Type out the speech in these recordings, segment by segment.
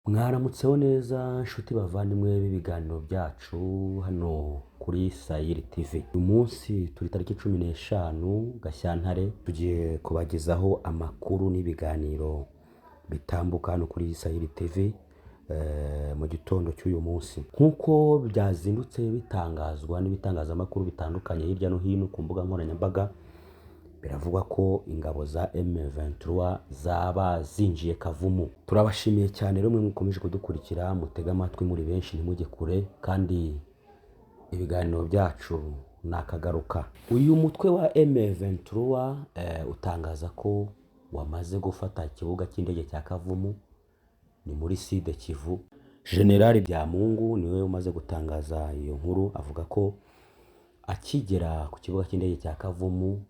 Mwaramutseho neza nshuti bavandimwe b'ibiganiro byacu hano kuri Sayiri TV. Uyu munsi turi tariki 15 Gashyantare, tugiye kubagezaho amakuru n'ibiganiro bitambuka hano kuri Sayiri TV mu gitondo cy'uyu munsi. Nk'uko byazindutse bitangazwa n'ibitangazamakuru bitandukanye hirya no hino ku mbuga nkoranyambaga, biravugwa ko ingabo za M23 zaba zinjiye Kavumu. Turabashimiye cyane rero mwe mukomeje kudukurikira, mutega amatwi muri benshi, ntimujye kure, kandi ibiganiro byacu nakagaruka. Uyu mutwe wa M23 utangaza ko wamaze gufata ikibuga cy'indege cya Kavumu, ni muri Sud Kivu. General Byamungu niwe umaze gutangaza iyo nkuru, avuga ko akigera ku kibuga cy'indege cya Kavumu,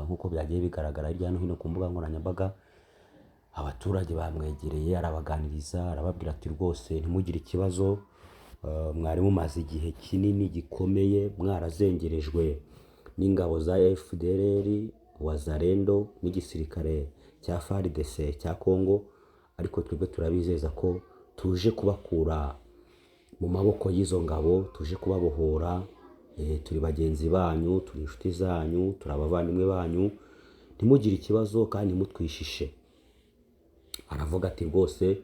nk'uko byagiye bigaragara hirya no hino ku mbuga nkoranyambaga, abaturage bamwegereye arabaganiriza, arababwira ati rwose ntimugire ikibazo, mwari mumaze igihe kinini gikomeye mwarazengerejwe n'ingabo za FDLR, Wazalendo n'igisirikare cya FARDC cya Congo, ariko twebwe turabizeza ko tuje kubakura mu maboko y'izo ngabo, tuje kubabohora. Turi bagenzi banyu, turi inshuti zanyu, turi abavandimwe banyu, ntimugire ikibazo kandi ntimutwishishe. Aravuga ati rwose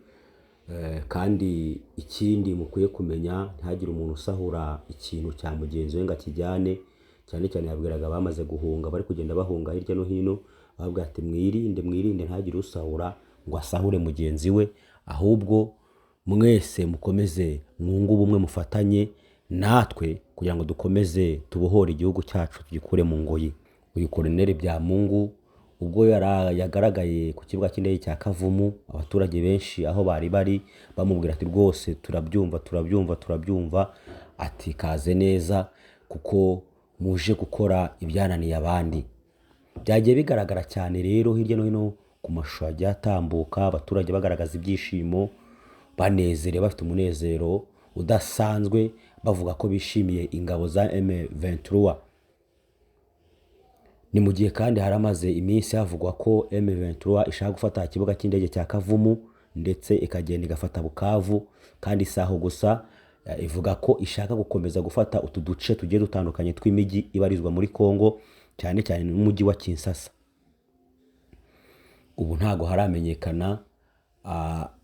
kandi ikindi mukwiye kumenya, ntihagire umuntu usahura ikintu cya mugenzi we ngo akijyane. Cyane cyane yabwiraga bamaze guhunga, bari kugenda bahunga hirya no hino, avuga ati mwirinde ntihagire usahura ngo asahure mugenzi we, ahubwo mwese mukomeze mwungu ubumwe, mufatanye natwe kugira ngo dukomeze tubohore igihugu cyacu, tugikure mu ngoyi. Uyu Colonel Byamungu ubwo yagaragaye ku kibuga cy'indege cya Kavumu, abaturage benshi aho bari bamubwira ati rwose turabyumva, ati kaze neza kuko muje gukora ibyananiye abandi. Byagiye bigaragara cyane rero hirya no hino ku mashusho yagiye atambuka, abaturage bagaragaza ibyishimo, banezerewe, bafite umunezero udasanzwe, bavuga ko bishimiye ingabo za M23. Ni mu gihe kandi haramaze iminsi havugwa ko M23 ishaka gufata ikibuga cy'indege cya Kavumu ndetse ikagenda igafata Bukavu, kandi saho gusa ivuga ko ishaka gukomeza gufata utu duce tugiye dutandukanye tw'imijyi ibarizwa muri Congo, cyane cyane n'umujyi wa Kinshasa. Ubu ntago haramenyekana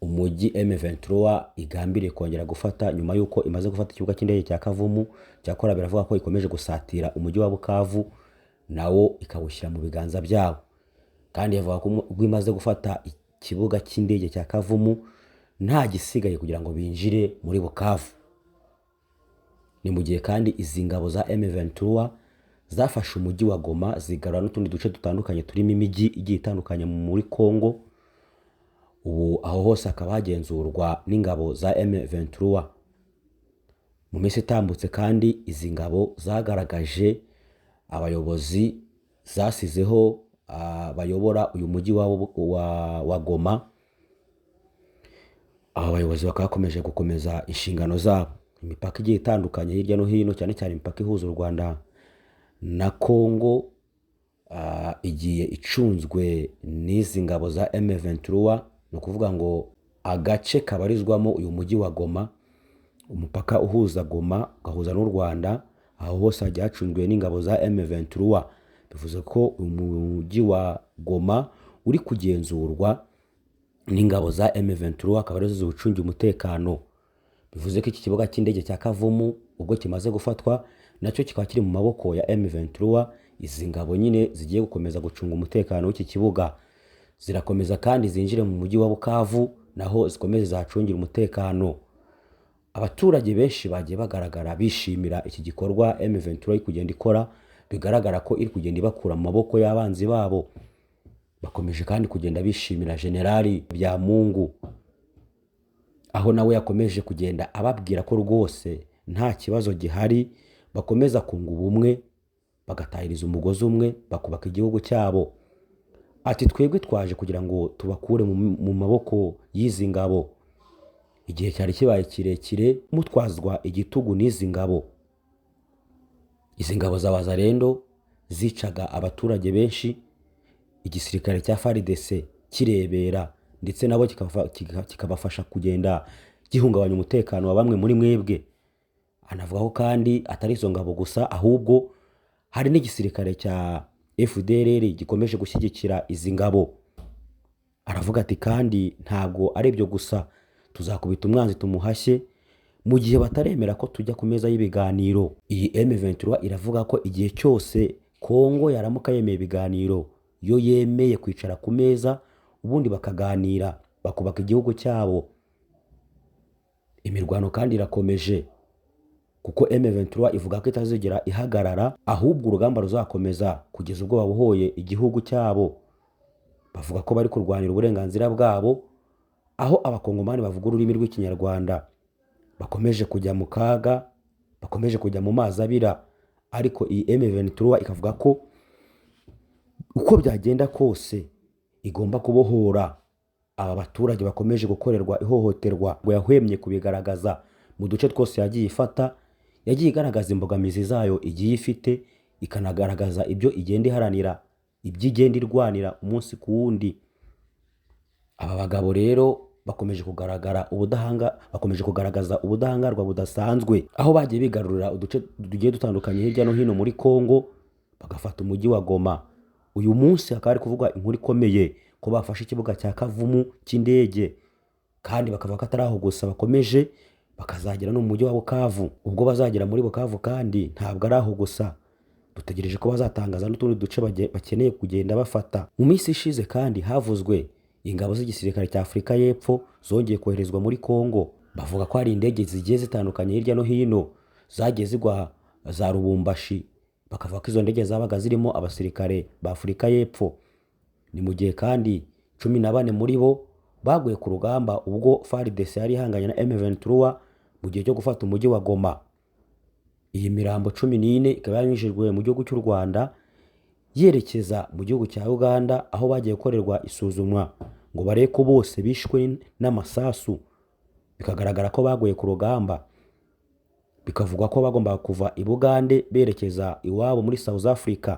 umujyi M23 igambiriye kongera gufata nyuma yuko imaze gufata ikibuga cy'indege cya Kavumu. Cyakora biravuga ko ikomeje gusatira umujyi wa Bukavu, nawo ikawushyira mu biganza byabo, kandi yavuga ko ubwo imaze gufata ikibuga cy'indege cya Kavumu nta gisigaye kugira ngo binjire muri Bukavu. Ni mu gihe kandi izi ngabo za M23 zafashe umujyi wa Goma, zigarura n'utundi duce dutandukanye turimo imijyi igiye itandukanye muri Congo. Ubu aho hose akaba hagenzurwa n'ingabo za M23. Mu minsi itambutse kandi izi ngabo zagaragaje abayobozi zasizeho bayobora uyu mujyi wa Goma. Aba bayobozi bakaba bakomeje gukomeza inshingano zabo. Imipaka igiye itandukanye hirya no hino, cyane cyane imipaka ihuza u Rwanda na Congo, igiye icunzwe n'izi ngabo za M23. Ni ukuvuga ngo agace kabarizwamo uyu mujyi wa Goma, umupaka uhuza Goma ugahuza n'u Rwanda, aho hose hagiye hacunzwe n'ingabo za M23. Bivuze ko umujyi wa Goma uri kugenzurwa n'ingabo za M23, akaba arizo ziwucungira umutekano. Bivuze ko iki kibuga cy'indege cya Kavumu ubwo kimaze gufatwa, nacyo kikaba kiri mu maboko ya M23. Izi ngabo nyine zigiye gukomeza gucunga umutekano w'iki kibuga. Zirakomeza kandi zinjire mu mujyi wa Bukavu, naho zikomeze zacungira umutekano. Abaturage benshi bagiye bagaragara bishimira iki gikorwa M23 iri kugenda ikora, bigaragara ko iri kugenda ibakura mu maboko y'abanzi babo. Bakomeje kandi kugenda bishimira General Byamungu, aho nawe yakomeje kugenda ababwira ko rwose nta kibazo gihari, bakomeza kunga ubumwe, bagatahiriza umugozi umwe, bakubaka igihugu cyabo. Ati twebwe twaje kugira ngo tubakure mu maboko y'izi ngabo. Igihe cyari kibaye kirekire mutwazwa igitugu n'izi ngabo. Izi ngabo za Wazalendo zicaga abaturage benshi, igisirikare cya FARDC kirebera ndetse nabo kikabafasha kugenda gihungabanya umutekano wa bamwe muri mwebwe. Anavuga ko kandi atari izo ngabo gusa, ahubwo hari n'igisirikare cya FDLR gikomeje gushyigikira izi ngabo. Aravuga ati kandi ntabwo ari ibyo gusa, tuzakubita umwanzi tumuhashye mu gihe bataremera ko tujya ku meza y'ibiganiro. Iyi M23 iravuga ko igihe cyose Kongo yaramuka yemeye ibiganiro, yo yemeye kwicara ku meza ubundi bakaganira bakubaka igihugu cyabo. Imirwano kandi irakomeje kuko M23 ivuga ko itazigera ihagarara, ahubwo urugamba ruzakomeza kugeza ubwo babohoye igihugu cyabo. Bavuga ko bari kurwanira uburenganzira bwabo, aho abakongomani bavuga ururimi rw'ikinyarwanda bakomeje kujya mu kaga, bakomeje kujya mu mazi abira. Ariko iyi M23 ikavuga ko uko byagenda kose igomba kubohora aba baturage bakomeje gukorerwa ihohoterwa. Ngo yahwemye kubigaragaza mu duce twose yagiye ifata, yagiye igaragaza imbogamizi zayo igiye ifite, ikanagaragaza ibyo igenda iharanira, ibyo igenda irwanira umunsi ku wundi. Aba bagabo rero bakomeje kugaragaza ubudahangarwa budasanzwe, aho bagiye bigarurira uduce tugiye dutandukanye hirya no hino muri Kongo, bagafata umujyi wa Goma. Uyu munsi hakaba hari kuvugwa inkuru ikomeye ko bafashe ikibuga cya Kavumu cy'indege, kandi bakavuga ko atari aho gusa, bakomeje bakazagera no mu mujyi wa Bukavu. Ubwo bazagera muri Bukavu kandi ntabwo ari aho gusa, dutegereje ko bazatangaza n'utundi duce bakeneye kugenda bafata. Mu minsi ishize kandi havuzwe ingabo z'igisirikare cya Afurika y'Epfo zongeye koherezwa muri Kongo. Bavuga ko hari indege zigiye zitandukanye hirya no hino zagiye zigwa za Lubumbashi, bakavuga ko izo ndege zabaga zirimo abasirikare ba Afurika y'Epfo. Ni mu gihe kandi 14 muri bo baguye ku rugamba ubwo FARDC yari ihanganye na M23 mu gihe cyo gufata umujyi wa Goma. Iyi mirambo 14 ikaba yanyujijwe mu gihugu cy'u Rwanda yerekeza mu gihugu cya Uganda, aho bagiye gukorerwa isuzumwa ngo barebe ko bose bishwe n'amasasu. Bikagaragara ko baguye ku rugamba, bikavugwa ko bagomba kuva i Bugande berekeza iwabo muri South Africa.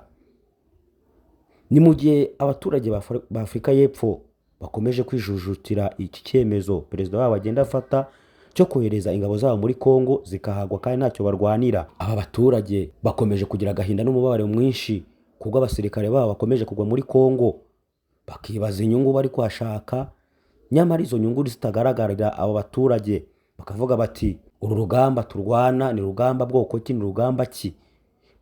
Ni mu gihe abaturage ba Afurika y'Epfo bakomeje kwijujutira iki cyemezo perezida wabo agenda afata cyo kohereza ingabo zabo muri Kongo zikahagwa kandi ntacyo barwanira. Aba baturage bakomeje kugira agahinda n'umubabaro mwinshi kubwo abasirikare babo bakomeje kugwa muri Kongo, bakibaza inyungu bari kwashaka, nyamara izo nyungu zitagaragarira abo baturage. Bakavuga bati uru rugamba turwana ni rugamba bwoko ki, ni rugamba ki,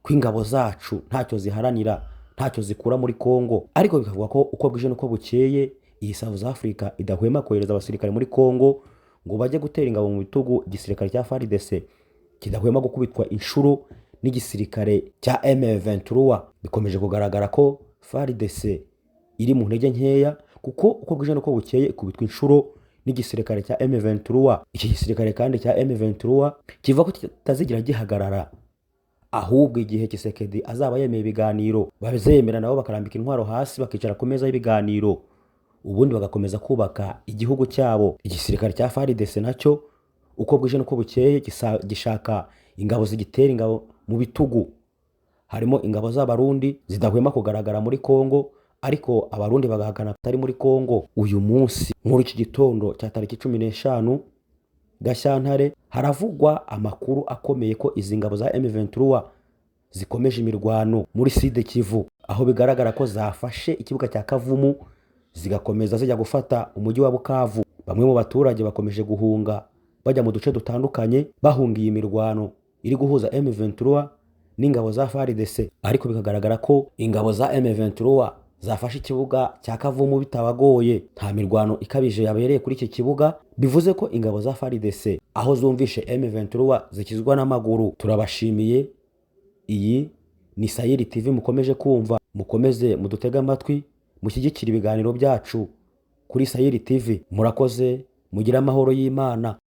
ko ingabo zacu ntacyo ziharanira, ntacyo zikura muri Kongo. Ariko bikavuga ko uko bwije nuko bukeye iyi South Africa idahwema kohereza abasirikare muri Kongo ngo bajye gutera ingabo mu bitugu igisirikare cya FARDC kidahwema gukubitwa inshuro n'igisirikare cya M23. Bikomeje kugaragara ko FARDC iri mu ntege nkeya, kuko uko bwije nuko bukeye ikubitwa inshuro n'igisirikare cya M23. Iki gisirikare kandi cya M23 kivuga ko kitazigira gihagarara, ahubwo igihe Tshisekedi azaba yemeye ibiganiro bazemera nabo bakarambika intwaro hasi bakicara ku meza y'ibiganiro, ubundi bagakomeza kubaka igihugu cyabo. Igisirikare cya FARDC nacyo uko bwije nuko bukeye gishaka ingabo zigitera ingabo mu bitugu. Harimo ingabo z'abarundi zidahwema kugaragara muri Kongo, ariko abarundi bagahakana atari muri Kongo. Uyu munsi muri iki gitondo cya tariki 15 Gashyantare haravugwa amakuru akomeye ko izi ngabo za M23 zikomeje imirwano muri Sud Kivu, aho bigaragara ko zafashe ikibuga cya Kavumu zigakomeza zijya gufata umujyi wa Bukavu. Bamwe mu baturage bakomeje guhunga bajya mu duce dutandukanye bahungiye imirwano iri guhuza M23 n'ingabo za FARDC. Ariko bikagaragara ko ingabo za M23 zafashe ikibuga cya Kavumu bitabagoye, nta mirwano ikabije yabereye kuri iki kibuga. Bivuze ko ingabo za FARDC aho zumvishe M23 zikizwa n'amaguru. Turabashimiye. Iyi ni Saheli TV mukomeje kumva, mukomeze mudutega amatwi, mushyigikira ibiganiro byacu kuri Saheli TV. Murakoze, mugira amahoro y'Imana.